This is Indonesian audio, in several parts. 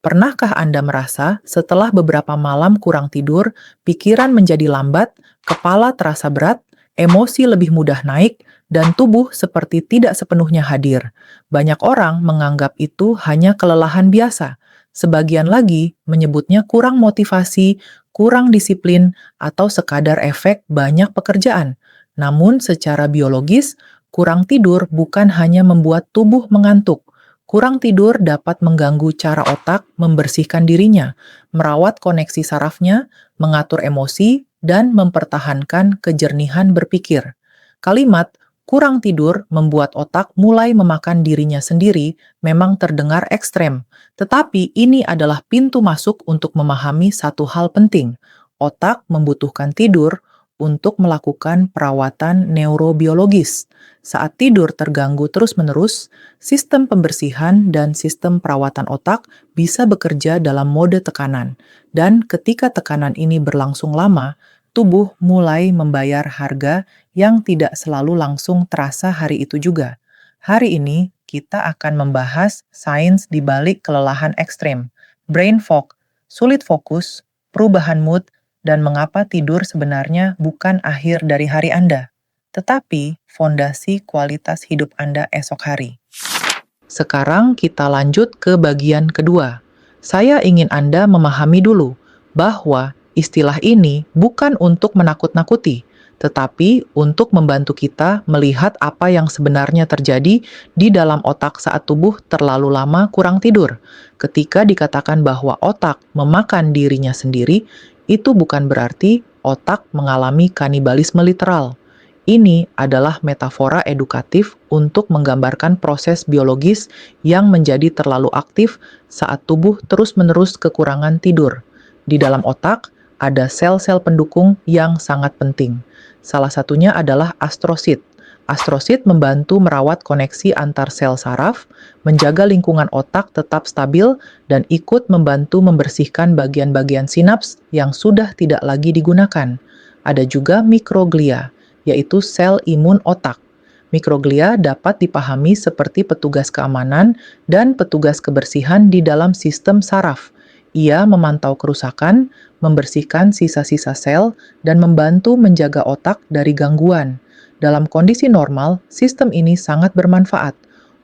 Pernahkah Anda merasa setelah beberapa malam kurang tidur, pikiran menjadi lambat, kepala terasa berat, emosi lebih mudah naik, dan tubuh seperti tidak sepenuhnya hadir? Banyak orang menganggap itu hanya kelelahan biasa. Sebagian lagi menyebutnya kurang motivasi, kurang disiplin, atau sekadar efek banyak pekerjaan. Namun secara biologis, kurang tidur bukan hanya membuat tubuh mengantuk. Kurang tidur dapat mengganggu cara otak membersihkan dirinya, merawat koneksi sarafnya, mengatur emosi, dan mempertahankan kejernihan berpikir. Kalimat "kurang tidur" membuat otak mulai memakan dirinya sendiri memang terdengar ekstrem, tetapi ini adalah pintu masuk untuk memahami satu hal penting. Otak membutuhkan tidur untuk melakukan perawatan neurobiologis. Saat tidur terganggu terus-menerus, sistem pembersihan dan sistem perawatan otak bisa bekerja dalam mode tekanan, dan ketika tekanan ini berlangsung lama, tubuh mulai membayar harga yang tidak selalu langsung terasa hari itu juga. Hari ini, kita akan membahas sains di balik kelelahan ekstrem, brain fog, sulit fokus, perubahan mood, dan mengapa tidur sebenarnya bukan akhir dari hari Anda, tetapi fondasi kualitas hidup Anda esok hari. Sekarang kita lanjut ke bagian kedua. Saya ingin Anda memahami dulu bahwa istilah ini bukan untuk menakut-nakuti, tetapi untuk membantu kita melihat apa yang sebenarnya terjadi di dalam otak saat tubuh terlalu lama kurang tidur. Ketika dikatakan bahwa otak memakan dirinya sendiri, itu bukan berarti otak mengalami kanibalisme literal. Ini adalah metafora edukatif untuk menggambarkan proses biologis yang menjadi terlalu aktif saat tubuh terus-menerus kekurangan tidur. Di dalam otak, ada sel-sel pendukung yang sangat penting. Salah satunya adalah astrosit. Astrosit membantu merawat koneksi antar sel saraf, menjaga lingkungan otak tetap stabil, dan ikut membantu membersihkan bagian-bagian sinaps yang sudah tidak lagi digunakan. Ada juga mikroglia, yaitu sel imun otak. Mikroglia dapat dipahami seperti petugas keamanan dan petugas kebersihan di dalam sistem saraf. Ia memantau kerusakan, membersihkan sisa-sisa sel, dan membantu menjaga otak dari gangguan. Dalam kondisi normal, sistem ini sangat bermanfaat.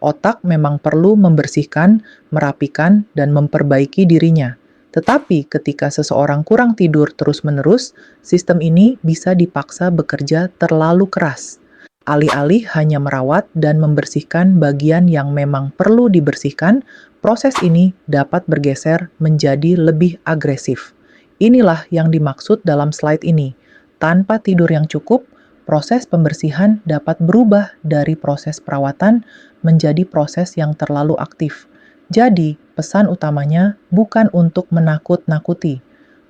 Otak memang perlu membersihkan, merapikan, dan memperbaiki dirinya. Tetapi ketika seseorang kurang tidur terus-menerus, sistem ini bisa dipaksa bekerja terlalu keras. Alih-alih hanya merawat dan membersihkan bagian yang memang perlu dibersihkan, proses ini dapat bergeser menjadi lebih agresif. Inilah yang dimaksud dalam slide ini. Tanpa tidur yang cukup, proses pembersihan dapat berubah dari proses perawatan menjadi proses yang terlalu aktif. Jadi, pesan utamanya bukan untuk menakut-nakuti.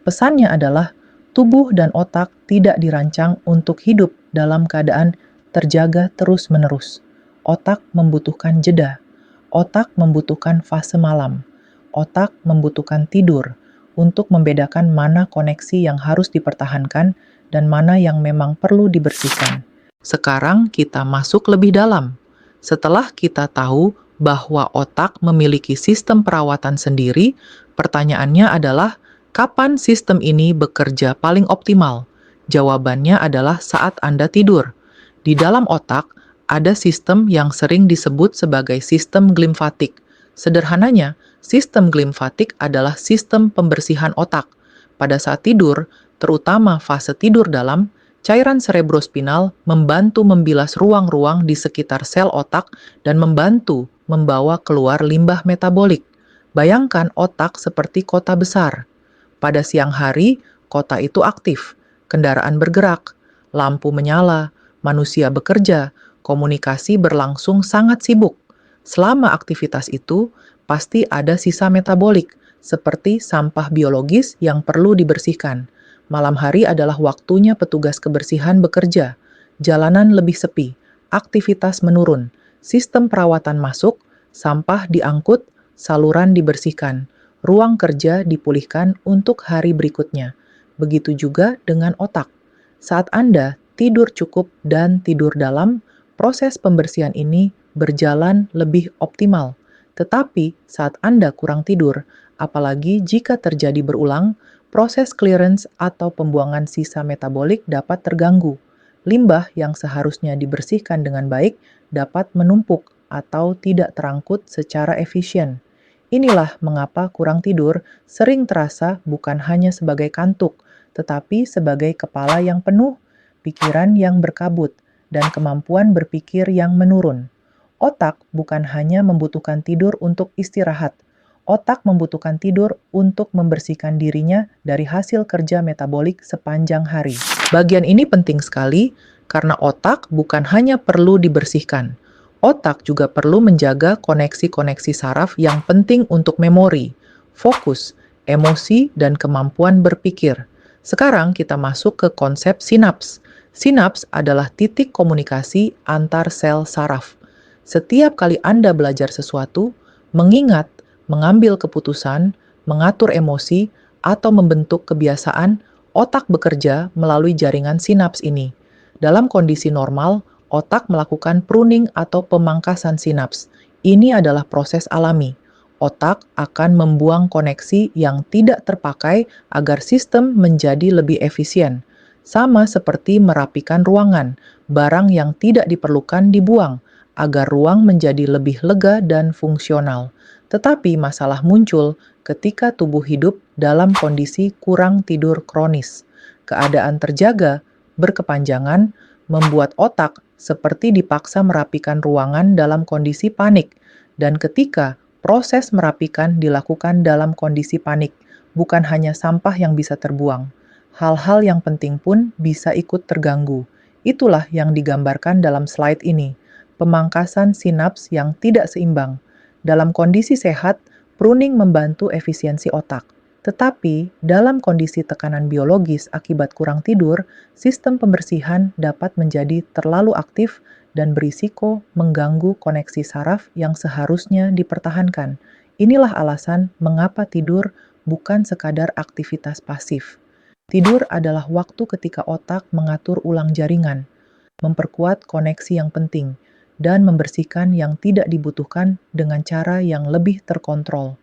Pesannya adalah tubuh dan otak tidak dirancang untuk hidup dalam keadaan terjaga terus-menerus. Otak membutuhkan jeda. Otak membutuhkan fase malam. Otak membutuhkan tidur untuk membedakan mana koneksi yang harus dipertahankan dan mana yang memang perlu dibersihkan. Sekarang kita masuk lebih dalam. Setelah kita tahu bahwa otak memiliki sistem perawatan sendiri, pertanyaannya adalah, kapan sistem ini bekerja paling optimal? Jawabannya adalah saat Anda tidur. Di dalam otak, ada sistem yang sering disebut sebagai sistem glimfatik. Sederhananya, sistem glimfatik adalah sistem pembersihan otak. Pada saat tidur, terutama fase tidur dalam, cairan cerebrospinal membantu membilas ruang-ruang di sekitar sel otak dan membantu membawa keluar limbah metabolik. Bayangkan otak seperti kota besar. Pada siang hari, kota itu aktif, kendaraan bergerak, lampu menyala, manusia bekerja, komunikasi berlangsung sangat sibuk. Selama aktivitas itu, pasti ada sisa metabolik, seperti sampah biologis yang perlu dibersihkan. Malam hari adalah waktunya petugas kebersihan bekerja. Jalanan lebih sepi, aktivitas menurun, sistem perawatan masuk, sampah diangkut, saluran dibersihkan, ruang kerja dipulihkan untuk hari berikutnya. Begitu juga dengan otak. Saat Anda tidur cukup dan tidur dalam, proses pembersihan ini berjalan lebih optimal. Tetapi saat Anda kurang tidur, Apalagi jika terjadi berulang, proses clearance atau pembuangan sisa metabolik dapat terganggu. Limbah yang seharusnya dibersihkan dengan baik dapat menumpuk atau tidak terangkut secara efisien. Inilah mengapa kurang tidur sering terasa bukan hanya sebagai kantuk, tetapi sebagai kepala yang penuh, pikiran yang berkabut, dan kemampuan berpikir yang menurun. Otak bukan hanya membutuhkan tidur untuk istirahat, otak membutuhkan tidur untuk membersihkan dirinya dari hasil kerja metabolik sepanjang hari. Bagian ini penting sekali karena otak bukan hanya perlu dibersihkan. Otak juga perlu menjaga koneksi-koneksi saraf yang penting untuk memori, fokus, emosi, dan kemampuan berpikir. Sekarang kita masuk ke konsep sinaps. Sinaps adalah titik komunikasi antar sel saraf. Setiap kali Anda belajar sesuatu, mengingat, mengambil keputusan, mengatur emosi, atau membentuk kebiasaan, otak bekerja melalui jaringan sinaps ini. Dalam kondisi normal, otak melakukan pruning atau pemangkasan sinaps. Ini adalah proses alami. Otak akan membuang koneksi yang tidak terpakai agar sistem menjadi lebih efisien. Sama seperti merapikan ruangan, barang yang tidak diperlukan dibuang, agar ruang menjadi lebih lega dan fungsional. Tetapi masalah muncul ketika tubuh hidup dalam kondisi kurang tidur kronis. Keadaan terjaga, berkepanjangan, membuat otak seperti dipaksa merapikan ruangan dalam kondisi panik. Dan ketika proses merapikan dilakukan dalam kondisi panik, bukan hanya sampah yang bisa terbuang. Hal-hal yang penting pun bisa ikut terganggu. Itulah yang digambarkan dalam slide ini. Pemangkasan sinaps yang tidak seimbang. Dalam kondisi sehat, pruning membantu efisiensi otak. Tetapi, dalam kondisi tekanan biologis akibat kurang tidur, sistem pembersihan dapat menjadi terlalu aktif dan berisiko mengganggu koneksi saraf yang seharusnya dipertahankan. Inilah alasan mengapa tidur bukan sekadar aktivitas pasif. Tidur adalah waktu ketika otak mengatur ulang jaringan, memperkuat koneksi yang penting, dan membersihkan yang tidak dibutuhkan dengan cara yang lebih terkontrol.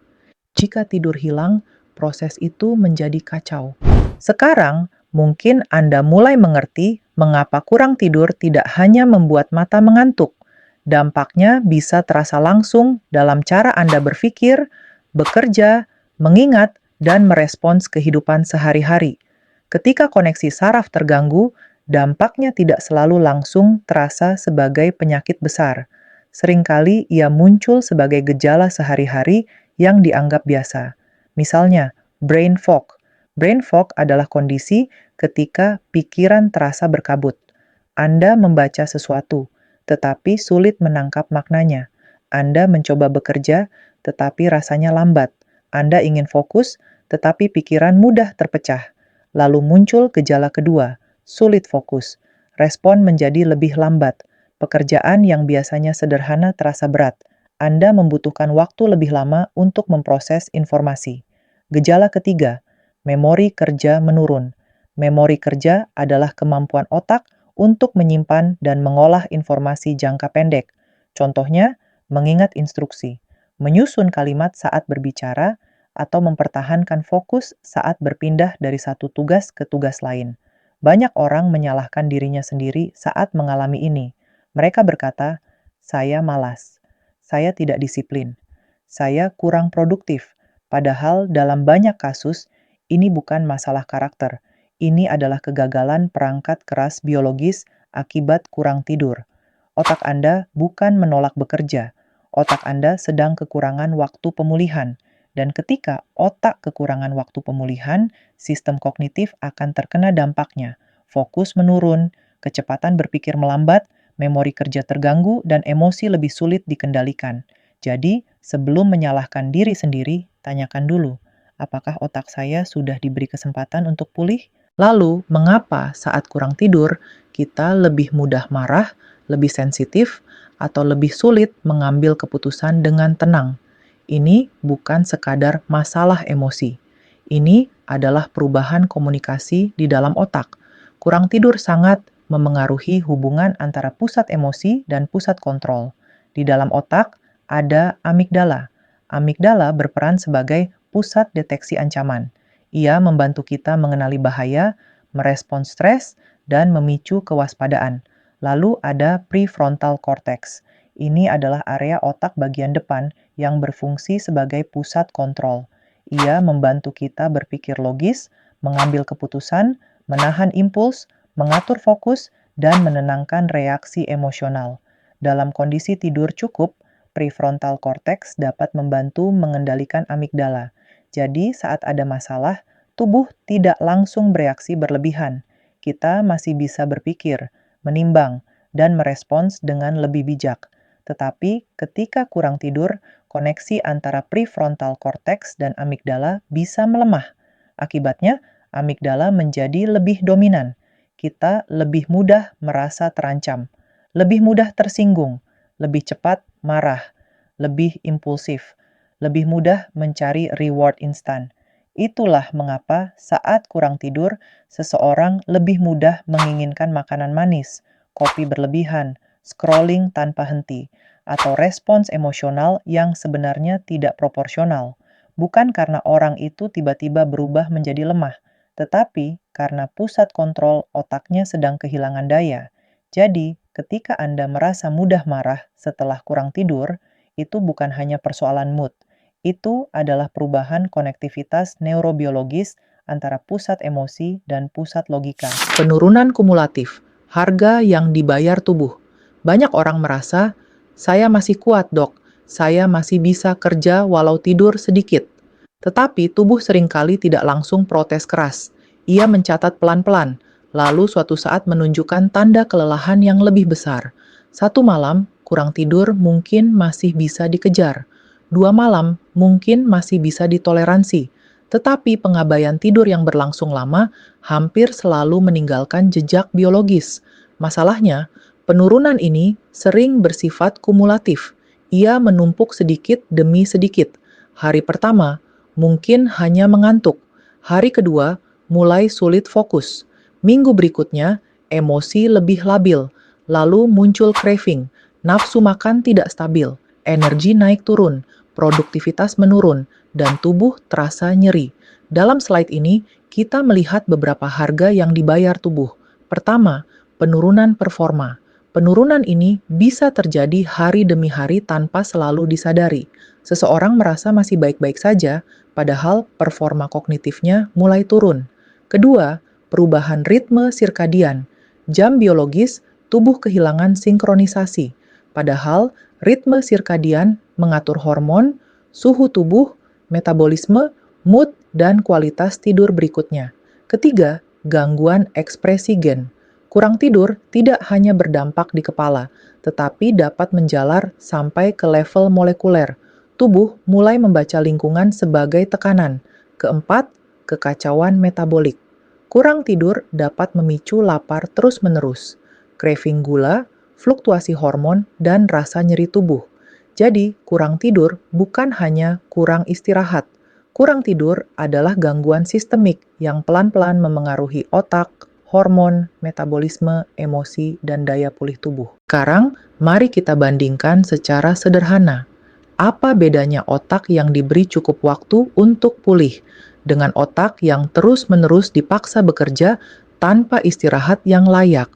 Jika tidur hilang, proses itu menjadi kacau. Sekarang, mungkin Anda mulai mengerti mengapa kurang tidur tidak hanya membuat mata mengantuk. Dampaknya bisa terasa langsung dalam cara Anda berpikir, bekerja, mengingat, dan merespons kehidupan sehari-hari. Ketika koneksi saraf terganggu, dampaknya tidak selalu langsung terasa sebagai penyakit besar. Seringkali ia muncul sebagai gejala sehari-hari yang dianggap biasa. Misalnya, brain fog. Brain fog adalah kondisi ketika pikiran terasa berkabut. Anda membaca sesuatu, tetapi sulit menangkap maknanya. Anda mencoba bekerja, tetapi rasanya lambat. Anda ingin fokus, tetapi pikiran mudah terpecah. Lalu muncul gejala kedua, sulit fokus. Respon menjadi lebih lambat. Pekerjaan yang biasanya sederhana terasa berat. Anda membutuhkan waktu lebih lama untuk memproses informasi. Gejala ketiga, memori kerja menurun. Memori kerja adalah kemampuan otak untuk menyimpan dan mengolah informasi jangka pendek. Contohnya, mengingat instruksi, menyusun kalimat saat berbicara, atau mempertahankan fokus saat berpindah dari satu tugas ke tugas lain. Banyak orang menyalahkan dirinya sendiri saat mengalami ini. Mereka berkata, "Saya malas. Saya tidak disiplin. Saya kurang produktif." Padahal dalam banyak kasus, ini bukan masalah karakter. Ini adalah kegagalan perangkat keras biologis akibat kurang tidur. Otak Anda bukan menolak bekerja. Otak Anda sedang kekurangan waktu pemulihan. Dan ketika otak kekurangan waktu pemulihan, sistem kognitif akan terkena dampaknya. Fokus menurun, kecepatan berpikir melambat, memori kerja terganggu, dan emosi lebih sulit dikendalikan. Jadi, sebelum menyalahkan diri sendiri, tanyakan dulu, apakah otak saya sudah diberi kesempatan untuk pulih? Lalu, mengapa saat kurang tidur, kita lebih mudah marah, lebih sensitif, atau lebih sulit mengambil keputusan dengan tenang? Ini bukan sekadar masalah emosi. Ini adalah perubahan komunikasi di dalam otak. Kurang tidur sangat memengaruhi hubungan antara pusat emosi dan pusat kontrol. Di dalam otak ada amigdala. Amigdala berperan sebagai pusat deteksi ancaman. Ia membantu kita mengenali bahaya, merespons stres, dan memicu kewaspadaan. Lalu ada prefrontal cortex. Ini adalah area otak bagian depan yang berfungsi sebagai pusat kontrol. Ia membantu kita berpikir logis, mengambil keputusan, menahan impuls, mengatur fokus, dan menenangkan reaksi emosional. Dalam kondisi tidur cukup, prefrontal cortex dapat membantu mengendalikan amigdala. Jadi, saat ada masalah, tubuh tidak langsung bereaksi berlebihan. Kita masih bisa berpikir, menimbang, dan merespons dengan lebih bijak. Tetapi ketika kurang tidur, koneksi antara prefrontal cortex dan amigdala bisa melemah. Akibatnya, amigdala menjadi lebih dominan. Kita lebih mudah merasa terancam, lebih mudah tersinggung, lebih cepat marah, lebih impulsif, lebih mudah mencari reward instan. Itulah mengapa saat kurang tidur, seseorang lebih mudah menginginkan makanan manis, kopi berlebihan, scrolling tanpa henti, atau respons emosional yang sebenarnya tidak proporsional. Bukan karena orang itu tiba-tiba berubah menjadi lemah, tetapi karena pusat kontrol otaknya sedang kehilangan daya. Jadi, ketika Anda merasa mudah marah setelah kurang tidur, itu bukan hanya persoalan mood. Itu adalah perubahan konektivitas neurobiologis antara pusat emosi dan pusat logika. Penurunan kumulatif, harga yang dibayar tubuh. Banyak orang merasa, saya masih kuat dok, saya masih bisa kerja walau tidur sedikit. Tetapi tubuh seringkali tidak langsung protes keras. Ia mencatat pelan-pelan, lalu suatu saat menunjukkan tanda kelelahan yang lebih besar. 1 malam, kurang tidur mungkin masih bisa dikejar. 2 malam, mungkin masih bisa ditoleransi. Tetapi pengabaian tidur yang berlangsung lama hampir selalu meninggalkan jejak biologis. Masalahnya, penurunan ini sering bersifat kumulatif. Ia menumpuk sedikit demi sedikit. Hari pertama, mungkin hanya mengantuk. Hari kedua, mulai sulit fokus. Minggu berikutnya, emosi lebih labil. Lalu muncul craving, nafsu makan tidak stabil, energi naik turun, produktivitas menurun, dan tubuh terasa nyeri. Dalam slide ini, kita melihat beberapa harga yang dibayar tubuh. Pertama, penurunan performa. Penurunan ini bisa terjadi hari demi hari tanpa selalu disadari. Seseorang merasa masih baik-baik saja, padahal performa kognitifnya mulai turun. Kedua, perubahan ritme sirkadian. Jam biologis, tubuh kehilangan sinkronisasi. Padahal, ritme sirkadian mengatur hormon, suhu tubuh, metabolisme, mood, dan kualitas tidur berikutnya. Ketiga, gangguan ekspresi gen. Kurang tidur tidak hanya berdampak di kepala, tetapi dapat menjalar sampai ke level molekuler. Tubuh mulai membaca lingkungan sebagai tekanan. Keempat, kekacauan metabolik. Kurang tidur dapat memicu lapar terus-menerus, craving gula, fluktuasi hormon, dan rasa nyeri tubuh. Jadi, kurang tidur bukan hanya kurang istirahat. Kurang tidur adalah gangguan sistemik yang pelan-pelan memengaruhi otak, hormon, metabolisme, emosi, dan daya pulih tubuh. Sekarang, mari kita bandingkan secara sederhana. Apa bedanya otak yang diberi cukup waktu untuk pulih dengan otak yang terus-menerus dipaksa bekerja tanpa istirahat yang layak?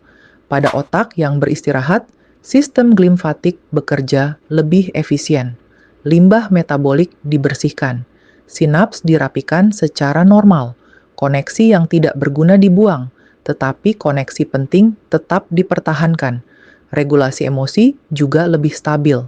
Pada otak yang beristirahat, sistem glimfatik bekerja lebih efisien. Limbah metabolik dibersihkan. Sinaps dirapikan secara normal. Koneksi yang tidak berguna dibuang, tetapi koneksi penting tetap dipertahankan. Regulasi emosi juga lebih stabil.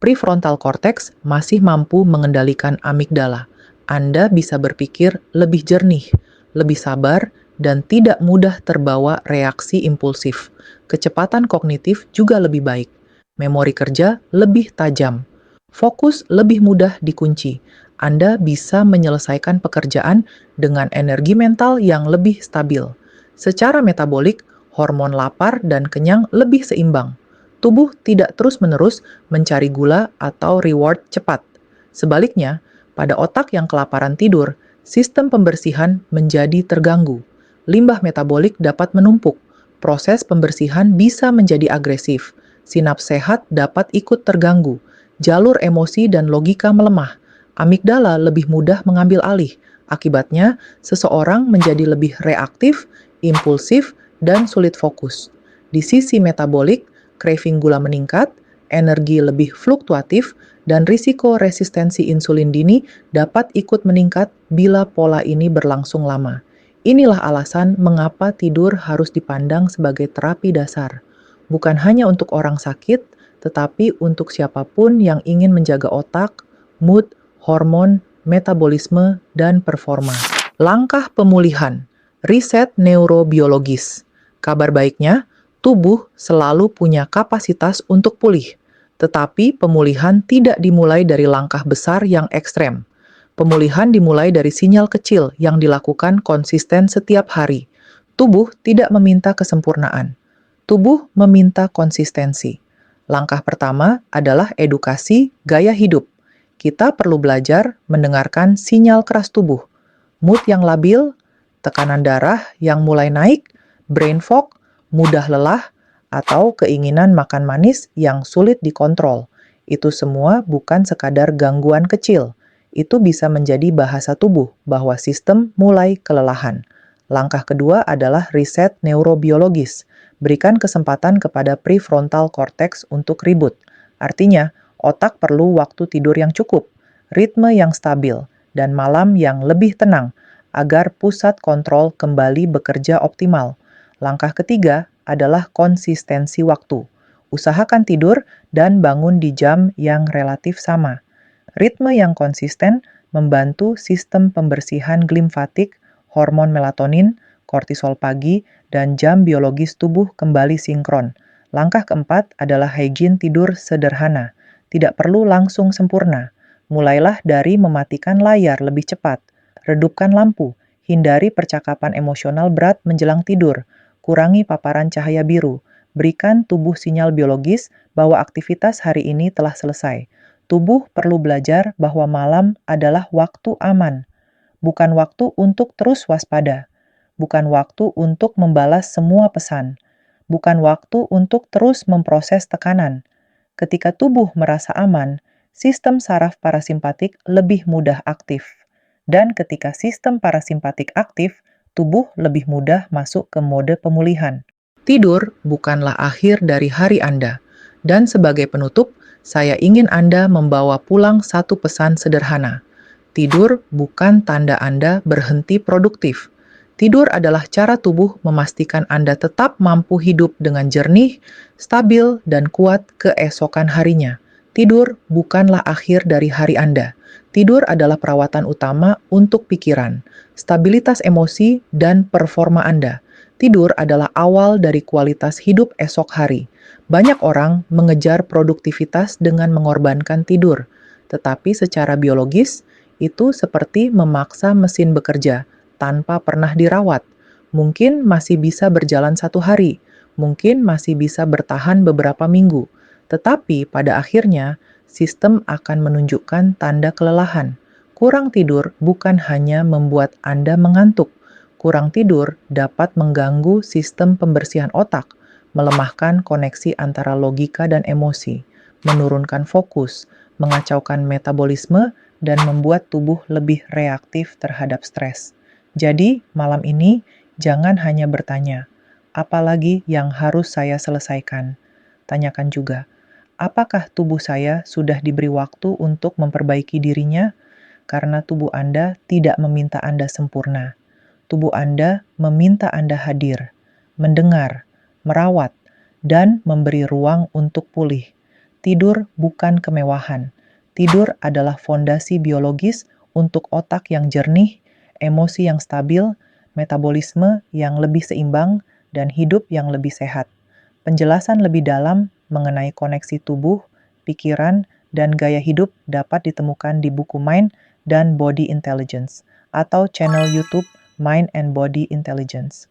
Prefrontal cortex masih mampu mengendalikan amigdala. Anda bisa berpikir lebih jernih, lebih sabar, dan tidak mudah terbawa reaksi impulsif. Kecepatan kognitif juga lebih baik. Memori kerja lebih tajam. Fokus lebih mudah dikunci. Anda bisa menyelesaikan pekerjaan dengan energi mental yang lebih stabil. Secara metabolik, hormon lapar dan kenyang lebih seimbang. Tubuh tidak terus-menerus mencari gula atau reward cepat. Sebaliknya, pada otak yang kelaparan tidur, sistem pembersihan menjadi terganggu. Limbah metabolik dapat menumpuk. Proses pembersihan bisa menjadi agresif. Sinaps sehat dapat ikut terganggu. Jalur emosi dan logika melemah. amigdala lebih mudah mengambil alih. Akibatnya, seseorang menjadi lebih reaktif, impulsif, dan sulit fokus. Di sisi metabolik, craving gula meningkat, energi lebih fluktuatif, dan risiko resistensi insulin dini dapat ikut meningkat bila pola ini berlangsung lama. Inilah alasan mengapa tidur harus dipandang sebagai terapi dasar. Bukan hanya untuk orang sakit, tetapi untuk siapapun yang ingin menjaga otak, mood, hormon, metabolisme, dan performa. Langkah pemulihan, riset neurobiologis. Kabar baiknya, tubuh selalu punya kapasitas untuk pulih. Tetapi pemulihan tidak dimulai dari langkah besar yang ekstrem. Pemulihan dimulai dari sinyal kecil yang dilakukan konsisten setiap hari. Tubuh tidak meminta kesempurnaan. Tubuh meminta konsistensi. Langkah pertama adalah edukasi gaya hidup. Kita perlu belajar mendengarkan sinyal keras tubuh. Mood yang labil, tekanan darah yang mulai naik, brain fog, mudah lelah, atau keinginan makan manis yang sulit dikontrol. Itu semua bukan sekadar gangguan kecil. Itu bisa menjadi bahasa tubuh bahwa sistem mulai kelelahan. Langkah kedua adalah riset neurobiologis. Berikan kesempatan kepada prefrontal cortex untuk ribut. Artinya, otak perlu waktu tidur yang cukup, ritme yang stabil, dan malam yang lebih tenang agar pusat kontrol kembali bekerja optimal. Langkah ketiga adalah konsistensi waktu. Usahakan tidur dan bangun di jam yang relatif sama. Ritme yang konsisten membantu sistem pembersihan glimfatik, hormon melatonin, kortisol pagi, dan jam biologis tubuh kembali sinkron. Langkah keempat adalah hygiene tidur sederhana. Tidak perlu langsung sempurna. Mulailah dari mematikan layar lebih cepat, redupkan lampu, hindari percakapan emosional berat menjelang tidur, kurangi paparan cahaya biru, berikan tubuh sinyal biologis bahwa aktivitas hari ini telah selesai. Tubuh perlu belajar bahwa malam adalah waktu aman, bukan waktu untuk terus waspada, bukan waktu untuk membalas semua pesan, bukan waktu untuk terus memproses tekanan. Ketika tubuh merasa aman, sistem saraf parasimpatik lebih mudah aktif. Dan ketika sistem parasimpatik aktif, tubuh lebih mudah masuk ke mode pemulihan. Tidur bukanlah akhir dari hari Anda. Dan sebagai penutup, saya ingin Anda membawa pulang satu pesan sederhana. Tidur bukan tanda Anda berhenti produktif. Tidur adalah cara tubuh memastikan Anda tetap mampu hidup dengan jernih, stabil, dan kuat keesokan harinya. Tidur bukanlah akhir dari hari Anda. Tidur adalah perawatan utama untuk pikiran, stabilitas emosi, dan performa Anda. Tidur adalah awal dari kualitas hidup esok hari. Banyak orang mengejar produktivitas dengan mengorbankan tidur, tetapi secara biologis, itu seperti memaksa mesin bekerja tanpa pernah dirawat. Mungkin masih bisa berjalan 1 hari, mungkin masih bisa bertahan beberapa minggu, tetapi pada akhirnya, sistem akan menunjukkan tanda kelelahan. Kurang tidur bukan hanya membuat Anda mengantuk. Kurang tidur dapat mengganggu sistem pembersihan otak, melemahkan koneksi antara logika dan emosi, menurunkan fokus, mengacaukan metabolisme, dan membuat tubuh lebih reaktif terhadap stres. Jadi, malam ini jangan hanya bertanya, "Apa lagi yang harus saya selesaikan?" Tanyakan juga, apakah tubuh saya sudah diberi waktu untuk memperbaiki dirinya? Karena tubuh Anda tidak meminta Anda sempurna. Tubuh Anda meminta Anda hadir, mendengar, merawat, dan memberi ruang untuk pulih. Tidur bukan kemewahan. Tidur adalah fondasi biologis untuk otak yang jernih, emosi yang stabil, metabolisme yang lebih seimbang, dan hidup yang lebih sehat. Penjelasan lebih dalam mengenai koneksi tubuh, pikiran, dan gaya hidup dapat ditemukan di buku Mind dan Body Intelligence atau channel YouTube Mind and Body Intelligence.